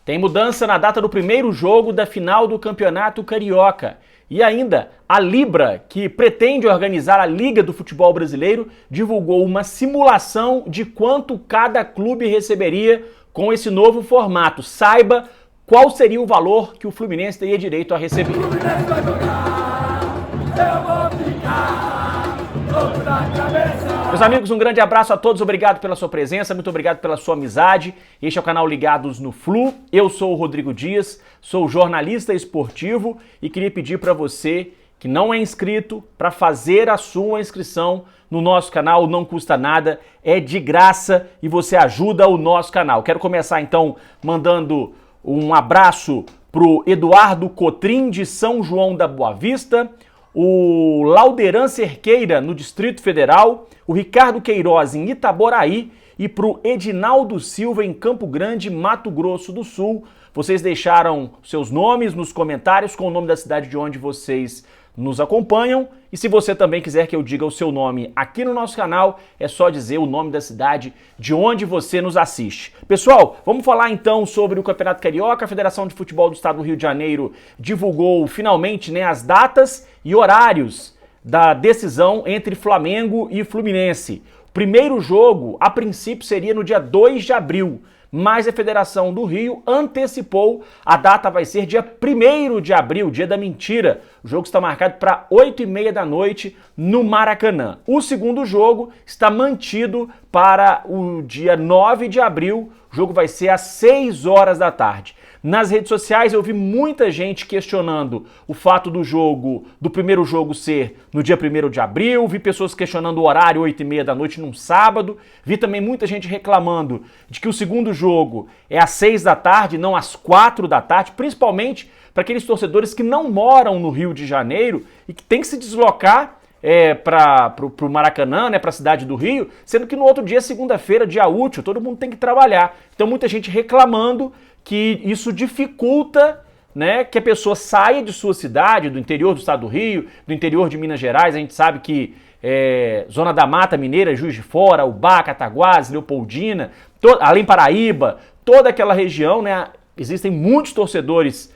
Tem mudança na data do primeiro jogo da final do Campeonato Carioca. E ainda, a Libra, que pretende organizar a Liga do Futebol Brasileiro, divulgou uma simulação de quanto cada clube receberia com esse novo formato. Saiba qual seria o valor que o Fluminense teria direito a receber. O Fluminense vai jogar, eu vou ficar louco na cabeça. Meus amigos, um grande abraço a todos, obrigado pela sua presença, muito obrigado pela sua amizade. Este é o canal Ligados no Flu, eu sou o Rodrigo Dias, sou jornalista esportivo e queria pedir para você que não é inscrito para fazer a sua inscrição no nosso canal, não custa nada, é de graça e você ajuda o nosso canal. Quero começar então mandando um abraço pro Eduardo Cotrim de São João da Boa Vista, o Lauderan Cerqueira no Distrito Federal, o Ricardo Queiroz em Itaboraí e pro Edinaldo Silva em Campo Grande, Mato Grosso do Sul. Vocês deixaram seus nomes nos comentários com o nome da cidade de onde vocês nos acompanham. E se você também quiser que eu diga o seu nome aqui no nosso canal, é só dizer o nome da cidade de onde você nos assiste. Pessoal, vamos falar então sobre o Campeonato Carioca. A Federação de Futebol do Estado do Rio de Janeiro divulgou finalmente as datas e horários da decisão entre Flamengo e Fluminense. O primeiro jogo, a princípio, seria no dia 2 de abril, mas a Federação do Rio antecipou, a data vai ser dia 1º de abril, dia da mentira. O jogo está marcado para 8h30 da noite no Maracanã. O segundo jogo está mantido para o dia 9 de abril, o jogo vai ser às 6 horas da tarde. Nas redes sociais eu vi muita gente questionando o fato do primeiro jogo ser no dia 1º de abril, vi pessoas questionando o horário 8h30 da noite num sábado, vi também muita gente reclamando de que o segundo jogo é às 6 da tarde, não às 4 da tarde, principalmente para aqueles torcedores que não moram no Rio de Janeiro e que tem que se deslocar para o Maracanã, para a cidade do Rio, sendo que no outro dia, segunda-feira, dia útil, todo mundo tem que trabalhar. Então muita gente reclamando que isso dificulta, que a pessoa saia de sua cidade, do interior do estado do Rio, do interior de Minas Gerais. A gente sabe que Zona da Mata Mineira, Juiz de Fora, Ubá, Cataguases, Leopoldina, além Paraíba, toda aquela região, existem muitos torcedores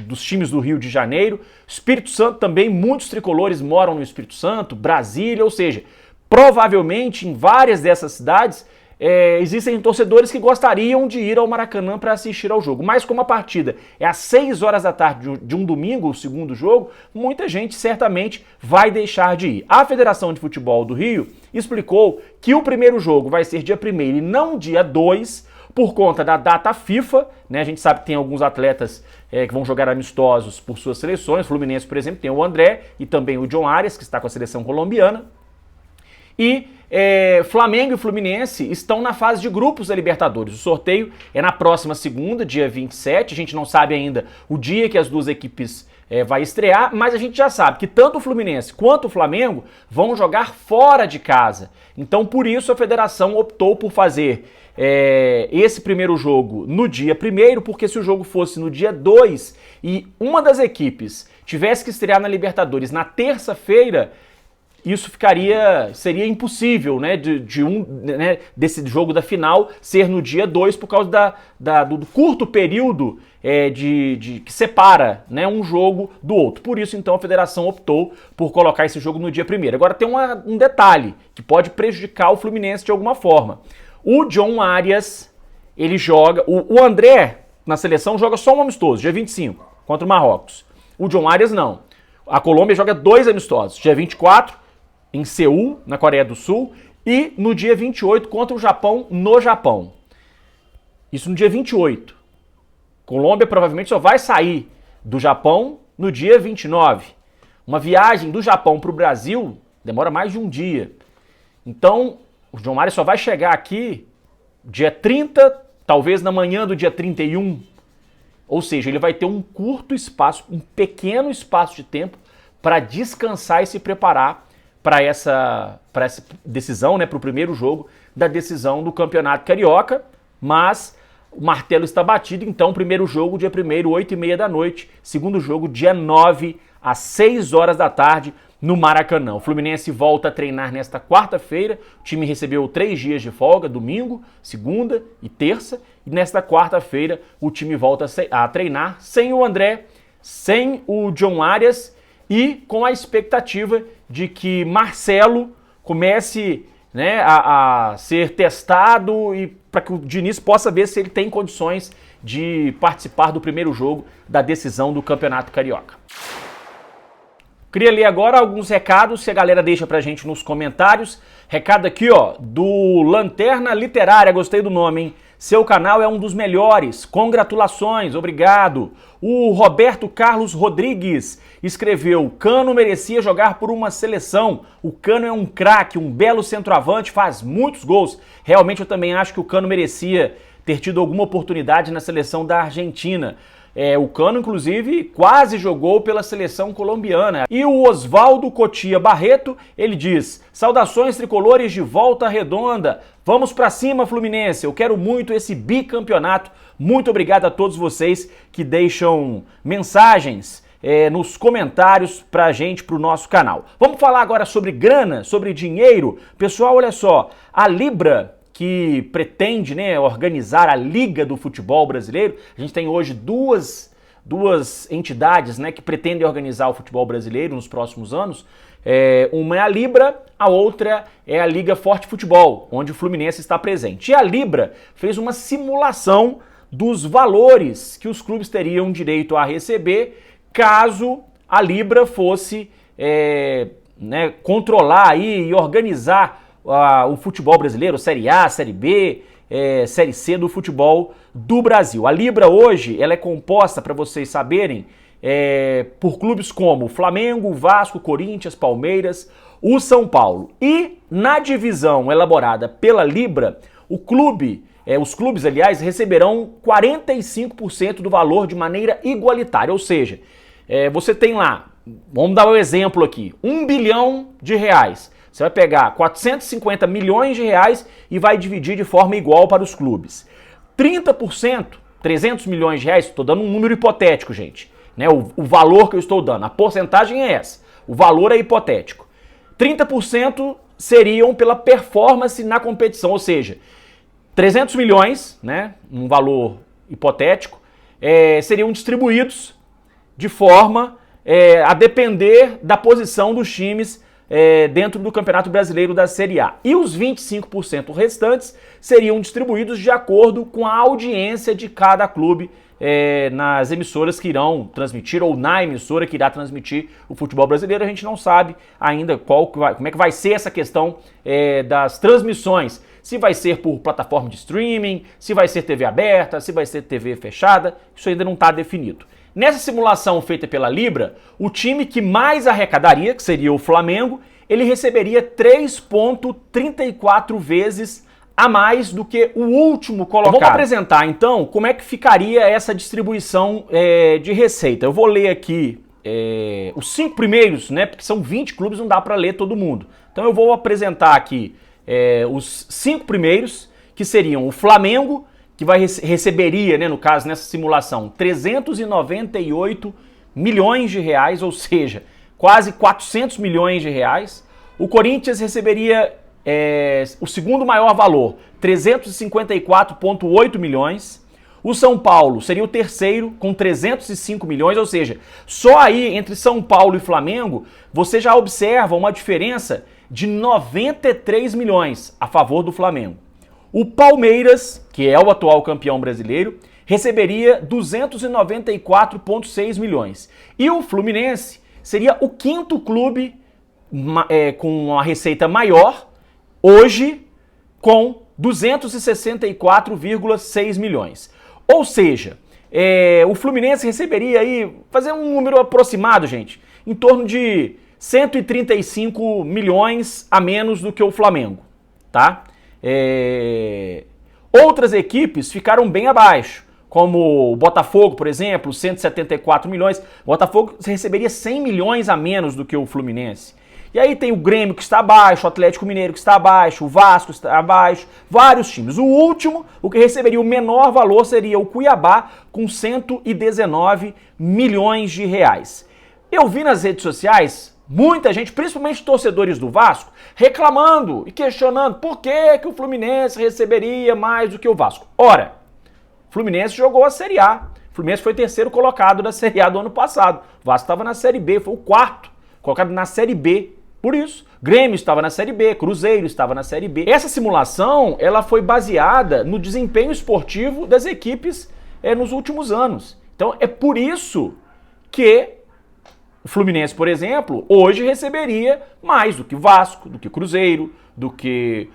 dos times do Rio de Janeiro. Espírito Santo também, muitos tricolores moram no Espírito Santo, Brasília, ou seja, provavelmente em várias dessas cidades existem torcedores que gostariam de ir ao Maracanã para assistir ao jogo, mas como a partida é às 6 horas da tarde de um domingo, o segundo jogo, muita gente certamente vai deixar de ir. A Federação de Futebol do Rio explicou que o primeiro jogo vai ser dia 1º e não dia 2, por conta da data FIFA, A gente sabe que tem alguns atletas que vão jogar amistosos por suas seleções. O Fluminense, por exemplo, tem o André e também o John Arias, que está com a seleção colombiana. E Flamengo e Fluminense estão na fase de grupos da Libertadores. O sorteio é na próxima segunda, dia 27. A gente não sabe ainda o dia que as duas equipes vai estrear, mas a gente já sabe que tanto o Fluminense quanto o Flamengo vão jogar fora de casa. Então, por isso, a federação optou por fazer esse primeiro jogo no dia 1º, porque se o jogo fosse no dia 2 e uma das equipes tivesse que estrear na Libertadores na terça-feira, isso seria impossível, desse jogo da final ser no dia 2 por causa do curto período que separa um jogo do outro. Por isso, então, a federação optou por colocar esse jogo no dia 1º. Agora tem um detalhe que pode prejudicar o Fluminense de alguma forma. O John Arias, ele joga... O André, na seleção, joga só um amistoso, dia 25, contra o Marrocos. O John Arias, não. A Colômbia joga 2 amistosos, dia 24, em Seul, na Coreia do Sul, e no dia 28 contra o Japão, no Japão. Isso no dia 28. Colômbia provavelmente só vai sair do Japão no dia 29. Uma viagem do Japão para o Brasil demora mais de um dia. Então, o John Arias só vai chegar aqui dia 30, talvez na manhã do dia 31. Ou seja, ele vai ter um pequeno espaço de tempo para descansar e se preparar para essa decisão, para o primeiro jogo da decisão do Campeonato Carioca, mas o martelo está batido, então primeiro jogo dia 1º, 8h30 da noite, segundo jogo dia 9, às 6 horas da tarde, no Maracanã. O Fluminense volta a treinar nesta quarta-feira, o time recebeu 3 dias de folga, domingo, segunda e terça, e nesta quarta-feira o time volta a treinar sem o André, sem o John Arias e com a expectativa de que Marcelo comece, né, a ser testado e para que o Diniz possa ver se ele tem condições de participar do primeiro jogo da decisão do Campeonato Carioca. Queria ler agora alguns recados que a galera deixa pra gente nos comentários. Recado aqui, ó, do Lanterna Literária, gostei do nome, hein? Seu canal é um dos melhores, congratulações, obrigado. O Roberto Carlos Rodrigues escreveu: Cano merecia jogar por uma seleção, o Cano é um craque, um belo centroavante, faz muitos gols. Realmente eu também acho que o Cano merecia ter tido alguma oportunidade na seleção da Argentina. O Cano, inclusive, quase jogou pela seleção colombiana. E o Oswaldo Cotia Barreto, ele diz: saudações tricolores de Volta Redonda, vamos pra cima, Fluminense, eu quero muito esse bicampeonato. Muito obrigado a todos vocês que deixam mensagens nos comentários pra gente, pro nosso canal. Vamos falar agora sobre grana, sobre dinheiro. Pessoal, olha só, a Libra, que pretende, né, organizar a Liga do Futebol Brasileiro. A gente tem hoje duas entidades, né, que pretendem organizar o futebol brasileiro nos próximos anos. Uma é a Libra, a outra é a Liga Forte Futebol, onde o Fluminense está presente. E a Libra fez uma simulação dos valores que os clubes teriam direito a receber caso a Libra fosse controlar aí e organizar o futebol brasileiro, Série A, Série B, Série C do futebol do Brasil. A Libra hoje ela é composta, para vocês saberem, por clubes como Flamengo, Vasco, Corinthians, Palmeiras, o São Paulo. E na divisão elaborada pela Libra, os clubes, aliás, receberão 45% do valor de maneira igualitária. Ou seja, você tem lá, vamos dar um exemplo aqui, R$1 bilhão. Você vai pegar 450 milhões de reais e vai dividir de forma igual para os clubes. 30%, 300 milhões de reais, estou dando um número hipotético, gente, né? O valor que eu estou dando, a porcentagem é essa, o valor é hipotético. 30% seriam pela performance na competição, ou seja, 300 milhões, né, um valor hipotético, seriam distribuídos de forma a depender da posição dos times dentro do Campeonato Brasileiro da Série A. E os 25% restantes seriam distribuídos de acordo com a audiência de cada clube nas emissoras que irão transmitir, ou na emissora que irá transmitir o futebol brasileiro. A gente não sabe ainda como é que vai ser essa questão das transmissões. Se vai ser por plataforma de streaming, se vai ser TV aberta, se vai ser TV fechada, isso ainda não está definido. Nessa simulação feita pela Libra, o time que mais arrecadaria, que seria o Flamengo, ele receberia 3,34 vezes a mais do que o último colocado. Vamos apresentar então como é que ficaria essa distribuição de receita. Eu vou ler aqui os 5 primeiros, né? Porque são 20 clubes, não dá para ler todo mundo. Então eu vou apresentar aqui os 5 primeiros, que seriam o Flamengo, que receberia, né, no caso, nessa simulação, 398 milhões de reais, ou seja, quase 400 milhões de reais. O Corinthians receberia o segundo maior valor, 354,8 milhões. O São Paulo seria o terceiro, com 305 milhões, ou seja, só aí entre São Paulo e Flamengo, você já observa uma diferença de 93 milhões a favor do Flamengo. O Palmeiras, que é o atual campeão brasileiro, receberia 294,6 milhões. E o Fluminense seria o quinto clube com uma receita maior, hoje com 264,6 milhões. Ou seja, o Fluminense receberia aí, fazer um número aproximado, gente, em torno de 135 milhões a menos do que o Flamengo, tá? Outras equipes ficaram bem abaixo, como o Botafogo, por exemplo, 174 milhões. O Botafogo receberia 100 milhões a menos do que o Fluminense. E aí tem o Grêmio que está abaixo, o Atlético Mineiro que está abaixo, o Vasco está abaixo, vários times. O último, o que receberia o menor valor, seria o Cuiabá, com 119 milhões de reais. Eu vi nas redes sociais muita gente, principalmente torcedores do Vasco, reclamando e questionando por que o Fluminense receberia mais do que o Vasco. Ora, o Fluminense jogou a Série A. O Fluminense foi terceiro colocado da Série A do ano passado. O Vasco estava na Série B, foi o quarto colocado na Série B. Por isso, Grêmio estava na Série B, Cruzeiro estava na Série B. Essa simulação, ela foi baseada no desempenho esportivo das equipes nos últimos anos. Então, é por isso que o Fluminense, por exemplo, hoje receberia mais do que o Vasco, do que o Cruzeiro, do que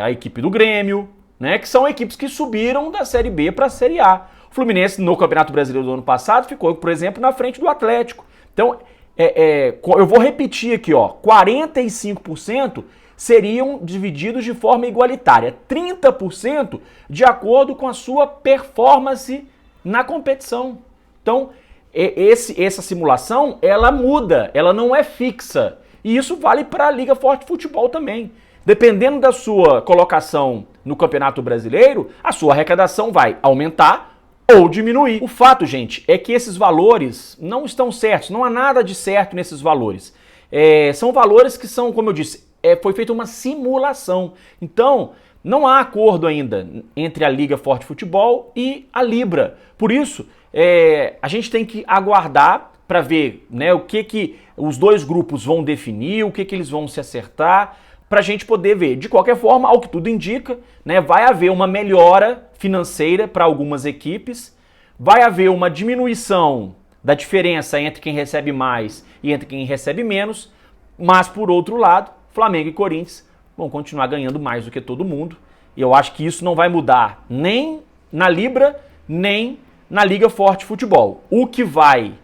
a equipe do Grêmio, né? Que são equipes que subiram da Série B para a Série A. O Fluminense, no Campeonato Brasileiro do ano passado, ficou, por exemplo, na frente do Atlético. Então, eu vou repetir aqui, ó, 45% seriam divididos de forma igualitária, 30% de acordo com a sua performance na competição. Então, essa simulação, ela muda, ela não é fixa. E isso vale para a Liga Forte Futebol também. Dependendo da sua colocação no Campeonato Brasileiro, a sua arrecadação vai aumentar ou diminuir. O fato, gente, é que esses valores não estão certos, não há nada de certo nesses valores. São valores que são, como eu disse, foi feita uma simulação. Então, não há acordo ainda entre a Liga Forte Futebol e a Libra. Por isso, a gente tem que aguardar para ver, né, o que os dois grupos vão definir, o que eles vão se acertar, para a gente poder ver. De qualquer forma, ao que tudo indica, né, vai haver uma melhora financeira para algumas equipes, vai haver uma diminuição da diferença entre quem recebe mais e entre quem recebe menos, mas, por outro lado, Flamengo e Corinthians vão continuar ganhando mais do que todo mundo. E eu acho que isso não vai mudar nem na Libra, nem na Liga Forte Futebol. O que vai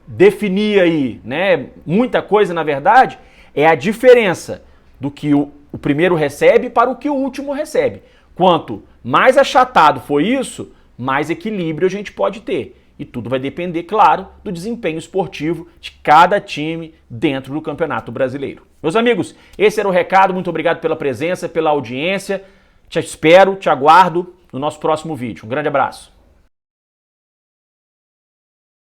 definir aí, né, muita coisa, na verdade, é a diferença do que o primeiro recebe para o que o último recebe. Quanto mais achatado for isso, mais equilíbrio a gente pode ter. E tudo vai depender, claro, do desempenho esportivo de cada time dentro do Campeonato Brasileiro. Meus amigos, esse era o recado. Muito obrigado pela presença, pela audiência. Te espero, te aguardo no nosso próximo vídeo. Um grande abraço.